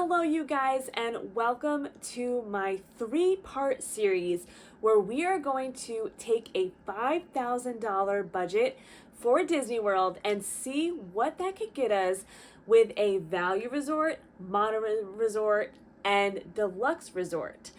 Hello, you guys, and welcome to my three-part series where we are going to take a $5,000 budget for Disney World and see what that could get us with a value resort, moderate resort, and deluxe resort.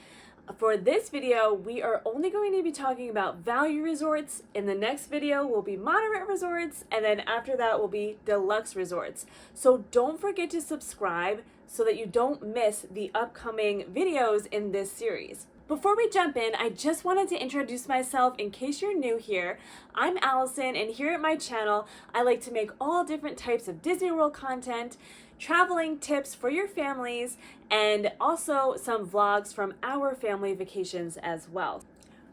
For this video, we are only going to be talking about value resorts. In the next video will be moderate resorts, and then after that will be deluxe resorts. So don't forget to subscribe so that you don't miss the upcoming videos in this series. Before we jump in, I just wanted to introduce myself in case you're new here. I'm Allison, and here at my channel, I like to make all different types of Disney World content, traveling tips for your families, and also some vlogs from our family vacations as well.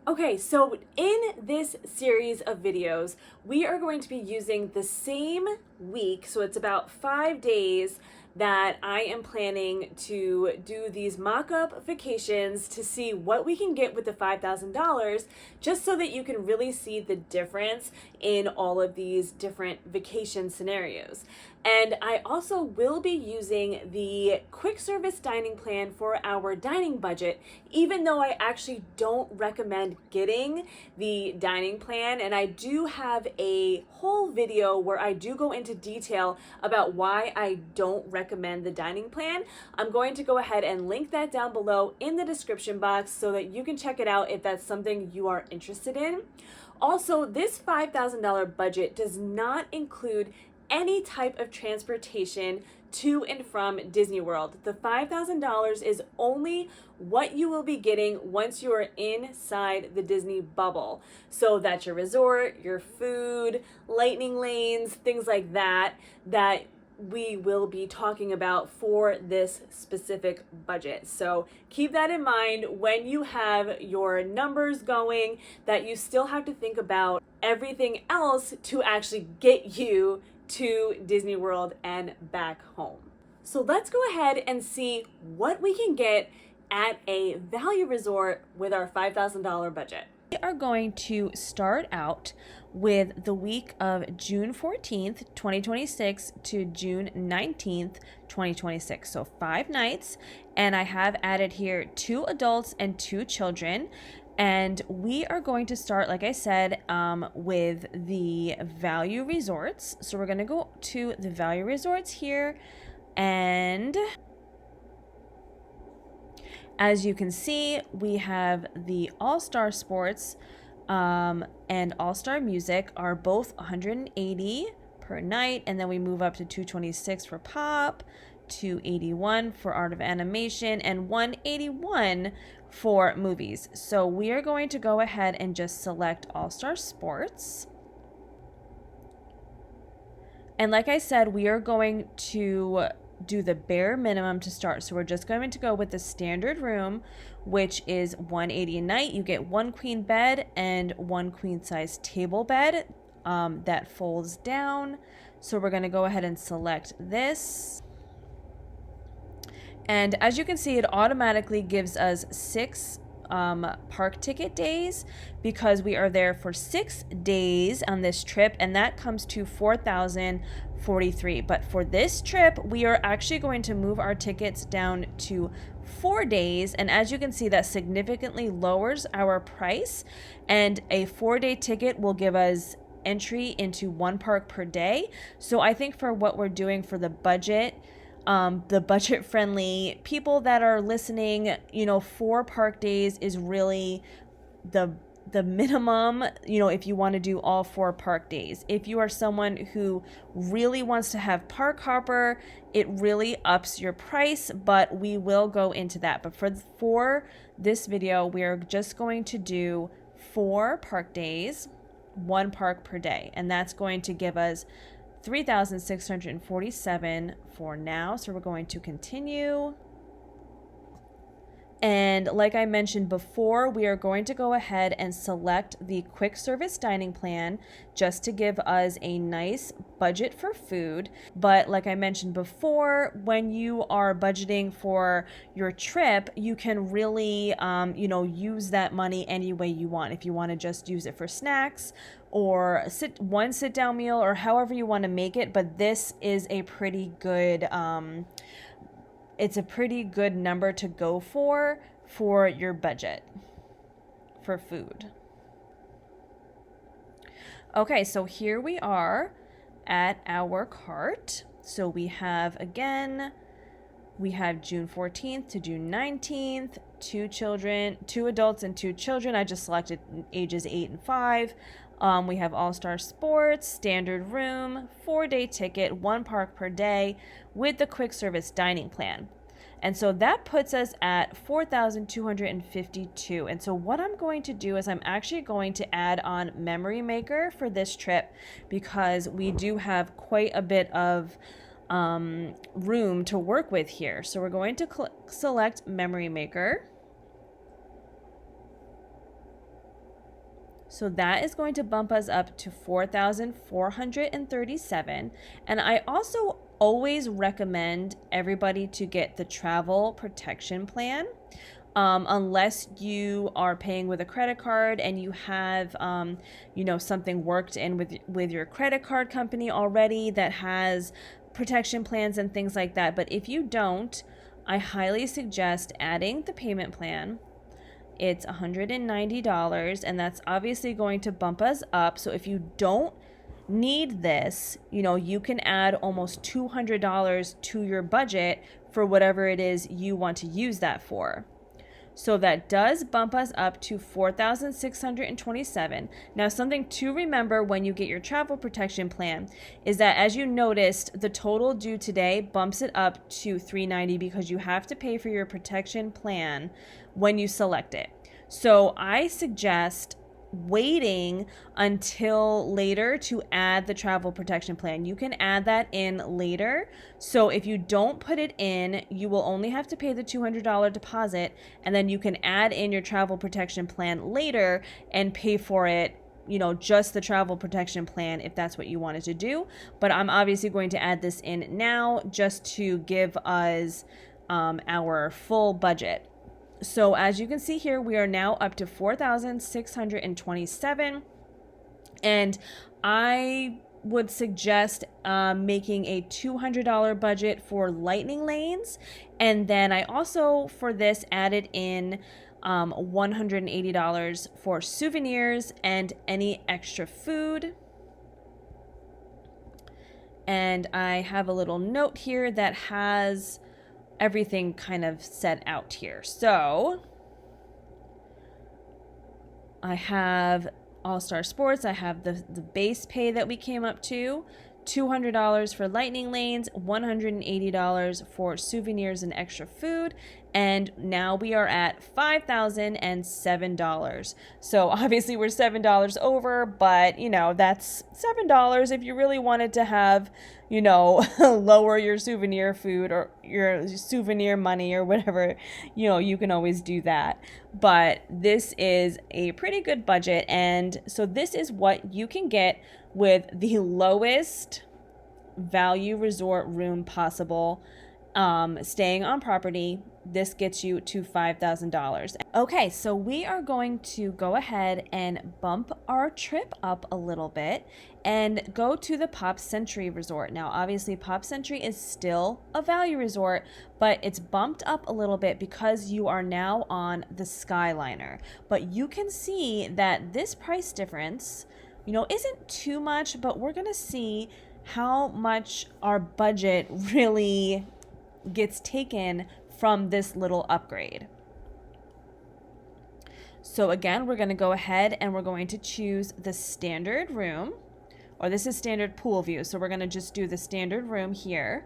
Okay, so in this series of videos, we are going to be using the same week, so it's about 5 days that I am planning to do these mock-up vacations to see what we can get with the $5,000, just so that you can really see the difference in all of these different vacation scenarios. And I also will be using the quick service dining plan for our dining budget, even though I actually don't recommend getting the dining plan. And I do have a whole video where I do go into detail about why I don't recommend the dining plan. I'm going to go ahead and link that down below in the description box so that you can check it out if that's something you are interested in. Also, this $5,000 budget does not include any type of transportation to and from Disney World. The $5,000 is only what you will be getting once you are inside the Disney bubble. So that's your resort, your food, lightning lanes, things like that, that we will be talking about for this specific budget. So keep that in mind when you have your numbers going, that you still have to think about everything else to actually get you to Disney World and back home. So let's go ahead and see what we can get at a value resort with our $5,000 budget. We are going to start out with the week of June 14th, 2026 to June 19th, 2026. So 5 nights, and I have added here 2 adults and 2 children. And we are going to start, like I said, with the value resorts. So we're going to go to the value resorts here. And as you can see, we have the All-Star Sports and All-Star Music are both $180 per night. And then we move up to $226 for Pop, $281 for Art of Animation, and $181 for movies. So we are going to go ahead and just select All-Star Sports. And like I said, we are going to do the bare minimum to start. So we're just going to go with the standard room, which is $180 a night. You get 1 queen bed and 1 queen size table bed that folds down. So we're going to go ahead and select this. And as you can see, it automatically gives us 6 park ticket days because we are there for 6 days on this trip, and that comes to $4,043. But for this trip, we are actually going to move our tickets down to 4 days, and as you can see, that significantly lowers our price, and a 4-day ticket will give us entry into 1 park per day. So I think for what we're doing for the budget-friendly people that are listening, 4 park days is really the minimum, if you want to do all 4 park days. If you are someone who really wants to have park hopper, it really ups your price, but we will go into that. But for this video, we are just going to do 4 park days, 1 park per day, and that's going to give us $3,647 for now. So we're going to continue. And like I mentioned before, we are going to go ahead and select the quick service dining plan just to give us a nice budget for food. But like I mentioned before, when you are budgeting for your trip, you can really, use that money any way you want. If you want to just use it for snacks or sit down meal or however you want to make it. But this is a pretty good it's a pretty good number to go for your budget for food. Okay, so here we are at our cart. So we have, again, we have June 14th to June 19th, 2 adults and 2 children. I just selected ages 8 and 5. We have All-Star Sports, standard room, 4-day ticket, 1 park per day with the quick service dining plan. And so that puts us at $4,252. And so what I'm going to do is I'm actually going to add on Memory Maker for this trip because we do have quite a bit of room to work with here. So we're going to select Memory Maker. So that is going to bump us up to $4,437. And I also always recommend everybody to get the travel protection plan. Unless you are paying with a credit card and you have, something worked in with your credit card company already that has protection plans and things like that. But if you don't, I highly suggest adding the payment plan. It's $190, and that's obviously going to bump us up. So if you don't need this, you can add almost $200 to your budget for whatever it is you want to use that for. So that does bump us up to $4,627. Now, something to remember when you get your travel protection plan is that, as you noticed, the total due today bumps it up to $390 because you have to pay for your protection plan when you select it. So I suggest waiting until later to add the travel protection plan. You can add that in later. So if you don't put it in, you will only have to pay the $200 deposit, and then you can add in your travel protection plan later and pay for it, just the travel protection plan if that's what you wanted to do. But I'm obviously going to add this in now just to give us our full budget. So as you can see here, we are now up to $4,627. And I would suggest making a $200 budget for lightning lanes. And then I also, for this, added in $180 for souvenirs and any extra food. And I have a little note here that has everything kind of set out here. So I have All-Star Sports. I have the base pay that we came up to, $200 for lightning lanes, $180 for souvenirs and extra food, and now we are at $5,007. So obviously we're $7 over, but that's $7 if you really wanted to have, lower your souvenir food or your souvenir money or whatever, you can always do that. But this is a pretty good budget, and so this is what you can get with the lowest value resort room possible, staying on property. This gets you to $5,000. Okay, so we are going to go ahead and bump our trip up a little bit and go to the Pop Century Resort. Now, obviously, Pop Century is still a value resort, but it's bumped up a little bit because you are now on the Skyliner. But you can see that this price difference, isn't too much, but we're going to see how much our budget really gets taken from this little upgrade. So again, we're going to go ahead and we're going to choose the standard room, or this is standard pool view. So we're going to just do the standard room here,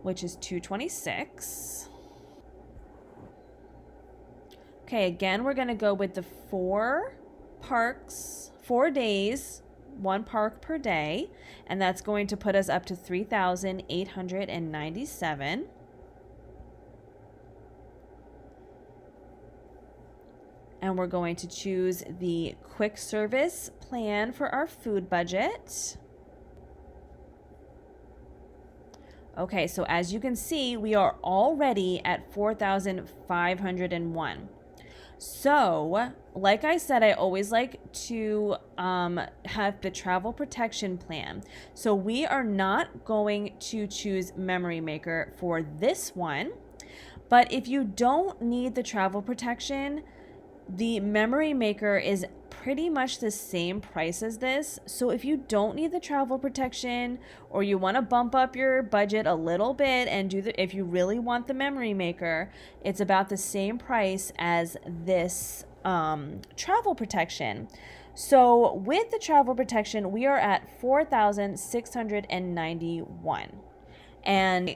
which is $226. Okay, again, we're going to go with the 4 parks, 4 days, 1 park per day, and that's going to put us up to $3,897. And we're going to choose the quick service plan for our food budget. Okay, so as you can see, we are already at $4,501. So, like I said, I always like to have the travel protection plan. So we are not going to choose Memory Maker for this one. But if you don't need the travel protection, the Memory Maker is pretty much the same price as this. So if you don't need the travel protection, or you want to bump up your budget a little bit and if you really want the Memory Maker, it's about the same price as this travel protection. So with the travel protection, we are at $4,691. And,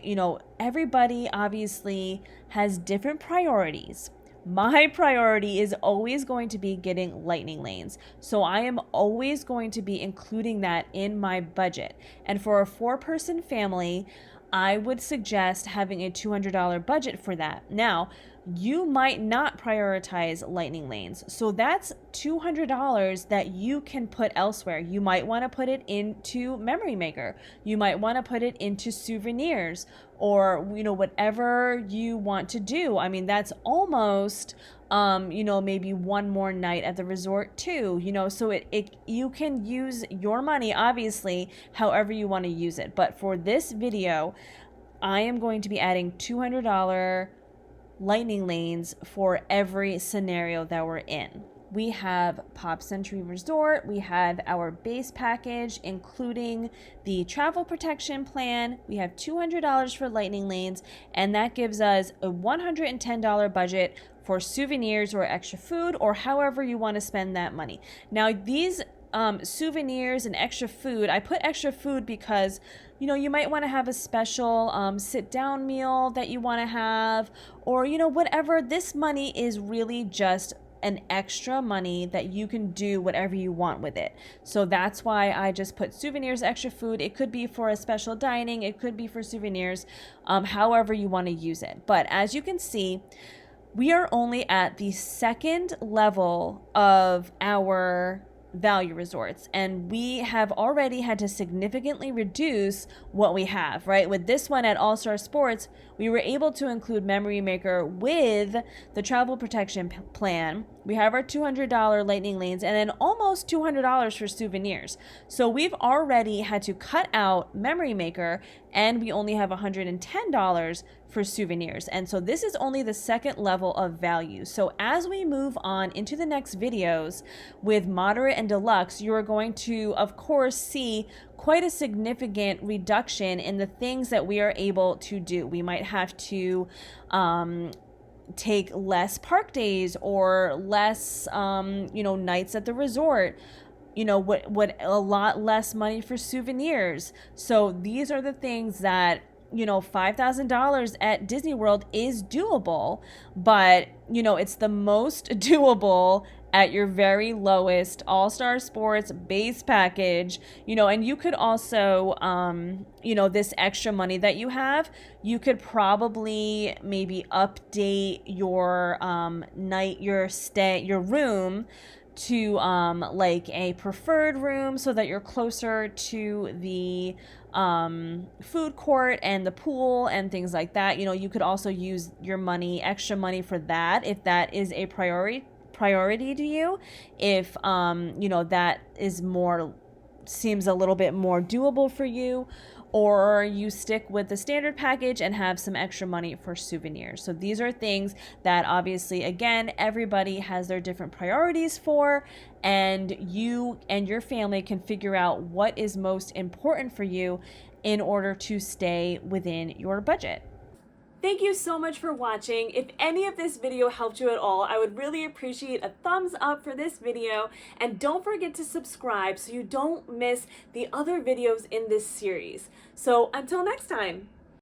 everybody obviously has different priorities. My priority is always going to be getting lightning lanes. So I am always going to be including that in my budget. And for a 4-person family, I would suggest having a $200 budget for that. Now, you might not prioritize lightning lanes. So that's $200 that you can put elsewhere. You might want to put it into Memory Maker. You might want to put it into souvenirs, or, whatever you want to do. I mean, that's almost, maybe one more night at the resort too, so you can use your money, obviously, however you want to use it. But for this video, I am going to be adding $200 lightning lanes for every scenario that we're in. We have Pop Century Resort. We have our base package, including the travel protection plan. We have $200 for lightning lanes, and that gives us a $110 budget for souvenirs or extra food, or however you want to spend that money. Now, these souvenirs and extra food, I put extra food because you might want to have a special sit down meal that you want to have, or whatever. This money is really just an extra money that you can do whatever you want with it. So that's why I just put souvenirs, extra food. It could be for a special dining, it could be for souvenirs, however you want to use it. But as you can see, we are only at the second level of our value resorts, and we have already had to significantly reduce what we have, right? With this one at All Star Sports, we were able to include Memory Maker with the travel protection plan. We have our $200 lightning lanes, and then almost $200 for souvenirs. So we've already had to cut out Memory Maker, and we only have $110 for souvenirs. And so this is only the second level of value. So as we move on into the next videos with moderate and deluxe, you are going to, of course, see quite a significant reduction in the things that we are able to do. We might have to take less park days, or less nights at the resort, what a lot less money for souvenirs. So these are the things that $5,000 at Disney World is doable, but it's the most doable at your very lowest All Star Sports base package, and you could also, this extra money that you have, you could probably maybe update your your room to like a preferred room, so that you're closer to the food court and the pool and things like that. You could also use your extra money for that, if that is a priority to you. If that is seems a little bit more doable for you, or you stick with the standard package and have some extra money for souvenirs. So these are things that obviously, again, everybody has their different priorities for, and you and your family can figure out what is most important for you in order to stay within your budget. Thank you so much for watching. If any of this video helped you at all, I would really appreciate a thumbs up for this video, and don't forget to subscribe so you don't miss the other videos in this series. So until next time.